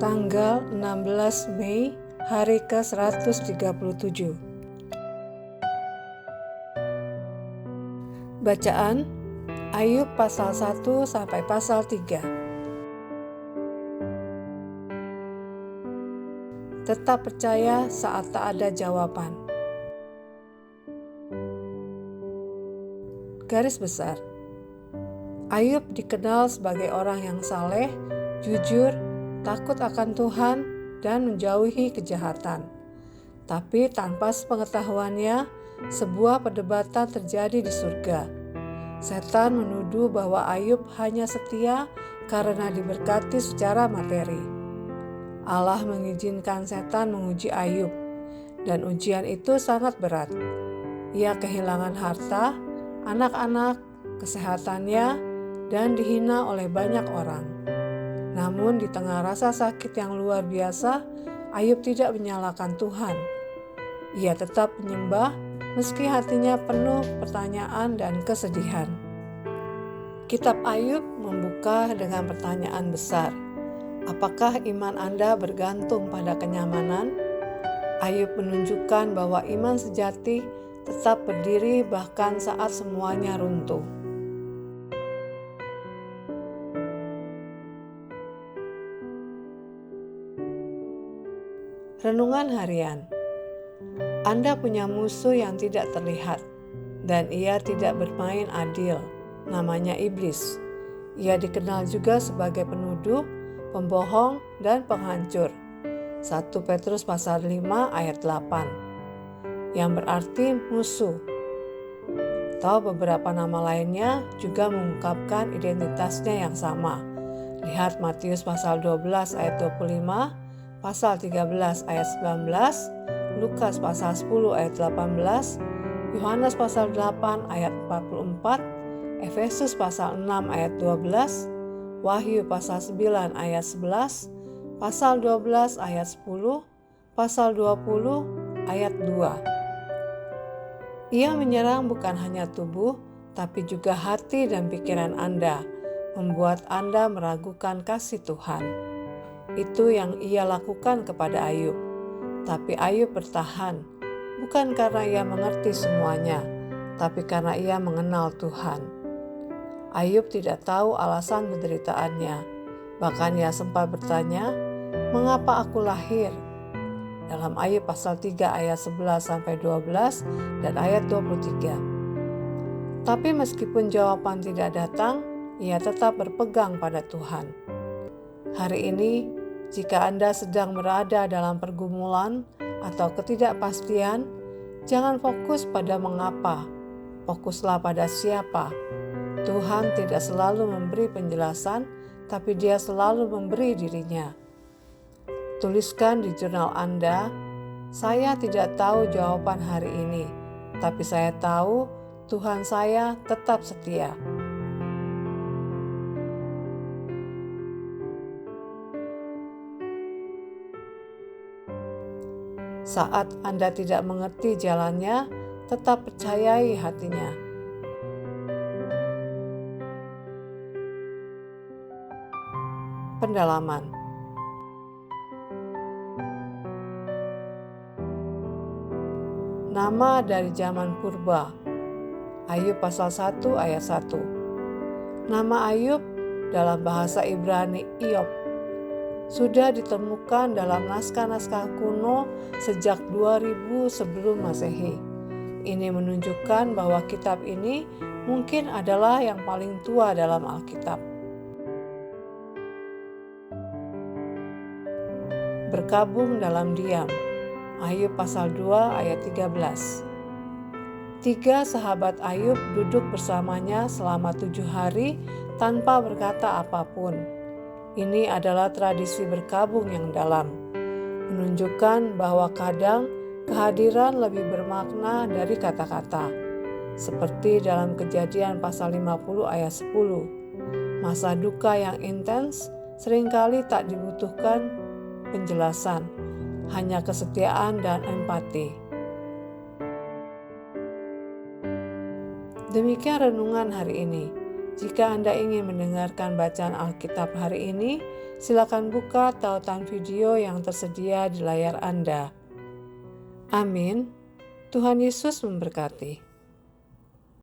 tanggal 16 Mei, hari ke-137. Bacaan Ayub pasal 1 sampai pasal 3. Tetap percaya saat tak ada jawaban. Garis besar. Ayub dikenal sebagai orang yang saleh, jujur, takut akan Tuhan, dan menjauhi kejahatan. Tapi tanpa sepengetahuannya, sebuah perdebatan terjadi di surga. Setan menuduh bahwa Ayub hanya setia karena diberkati secara materi. Allah mengizinkan setan menguji Ayub, dan ujian itu sangat berat. Ia kehilangan harta, anak-anak, kesehatannya, dan dihina oleh banyak orang. Namun di tengah rasa sakit yang luar biasa, Ayub tidak menyalahkan Tuhan. Ia tetap menyembah meski hatinya penuh pertanyaan dan kesedihan. Kitab Ayub membuka dengan pertanyaan besar. Apakah iman Anda bergantung pada kenyamanan? Ayub menunjukkan bahwa iman sejati tetap berdiri bahkan saat semuanya runtuh. Renungan harian. Anda punya musuh yang tidak terlihat, dan ia tidak bermain adil. Namanya iblis. Ia dikenal juga sebagai penuduh, pembohong, dan penghancur. 1 Petrus pasal 5 ayat 8. Yang berarti musuh. Atau beberapa nama lainnya juga mengungkapkan identitasnya yang sama. Lihat Matius pasal 12 ayat 25, pasal 13 ayat 19, Lukas pasal 10 ayat 18, Yohanes pasal 8 ayat 44, Efesus pasal 6 ayat 12, Wahyu pasal 9 ayat 11, pasal 12 ayat 10, pasal 20 ayat 2. Ia menyerang bukan hanya tubuh, tapi juga hati dan pikiran Anda, membuat Anda meragukan kasih Tuhan. Itu yang ia lakukan kepada Ayub. Tapi Ayub bertahan, bukan karena ia mengerti semuanya, tapi karena ia mengenal Tuhan. Ayub tidak tahu alasan penderitaannya. Bahkan ia sempat bertanya, "Mengapa aku lahir?" Dalam Ayub pasal 3 ayat 11-12 dan ayat 23. Tapi meskipun jawaban tidak datang, ia tetap berpegang pada Tuhan. Hari ini, jika Anda sedang berada dalam pergumulan atau ketidakpastian, jangan fokus pada mengapa, fokuslah pada siapa. Tuhan tidak selalu memberi penjelasan, tapi Dia selalu memberi dirinya. Tuliskan di jurnal Anda, "Saya tidak tahu jawaban hari ini, tapi saya tahu Tuhan saya tetap setia." Saat Anda tidak mengerti jalannya, tetap percayai hatinya. Pendalaman. Nama dari zaman purba. Ayub pasal 1 ayat 1. Nama Ayub dalam bahasa Ibrani Iyop sudah ditemukan dalam naskah-naskah kuno sejak 2000 sebelum Masehi. Ini menunjukkan bahwa kitab ini mungkin adalah yang paling tua dalam Alkitab. Berkabung dalam diam. Ayub pasal 2 ayat 13. 3 sahabat Ayub duduk bersamanya selama 7 hari tanpa berkata apapun. Ini adalah tradisi berkabung yang dalam, menunjukkan bahwa kadang kehadiran lebih bermakna dari kata-kata. Seperti dalam Kejadian pasal 50 ayat 10. Masa duka yang intens seringkali tak dibutuhkan penjelasan, hanya kesetiaan dan empati. Demikian renungan hari ini. Jika Anda ingin mendengarkan bacaan Alkitab hari ini, silakan buka tautan video yang tersedia di layar Anda. Amin. Tuhan Yesus memberkati.